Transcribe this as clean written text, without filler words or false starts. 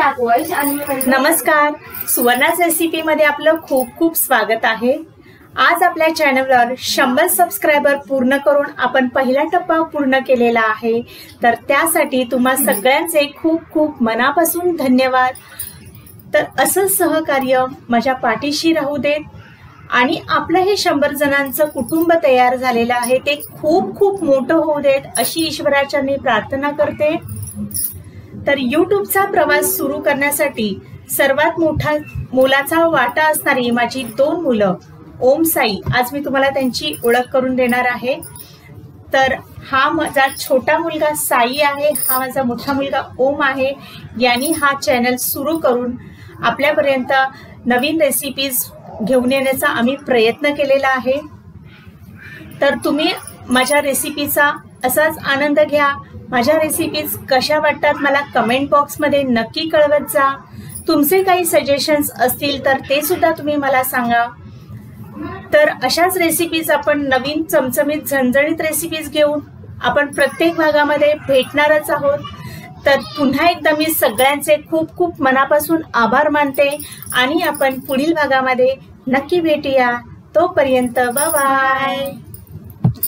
नमस्कार, सुवर्णाच रेसिपी मध्ये आपलं खूप खूप स्वागत आहे। आज आपल्या चॅनलवर 100 सबस्क्रायबर पूर्ण करून आपण पहिला टप्पा पूर्ण केलेला आहे। तर त्यासाठी तुम्हा सगळ्यांचे खूप खूप मनापासून धन्यवाद। तर असं सहकार्य माझ्या पाठीशी राहू देत आणि आपलं हे 100 जणांचं कुटुंब तयार झालेलं आहे ते खूप खूप मोठं होऊ देत अशी ईश्वराच्या मी प्रार्थना करते। तर यूट्यूबचा प्रवास सुरू करण्यासाठी सर्वात मोलाचा वाटा असणारी माझी 2 मुलं ओम साई, आज मी तुम्हाला त्यांची ओळख करून देणार आहे। तर हा माझा छोटा मुलगा साई आहे, हा माझा मोठा मुलगा ओम आहे। यांनी हा चॅनल सुरू करून आपल्यापर्यंत नवीन रेसिपीज घेऊन येण्याचा आम्ही प्रयत्न केलेला आहे। तर तुम्ही माझ्या रेसिपीचा असाच आनंद घ्या। माझ्या रेसिपीज कशा वाटतात मला कमेंट बॉक्समध्ये नक्की कळवत जा। तुमचे काही सजेशन्स असतील तर ते सुद्धा तुम्ही मला सांगा। तर अशाच रेसिपीज आपण नवीन चमचमीत झणझणीत रेसिपीज घेऊन आपण प्रत्येक भागामध्ये भेटणारच आहोत। तर पुन्हा एकदा मी सगळ्यांचे खूप खूप मनापासून आभार मानते आणि आपण पुढील भागामध्ये नक्की भेटूया। तोपर्यंत बाय बाय।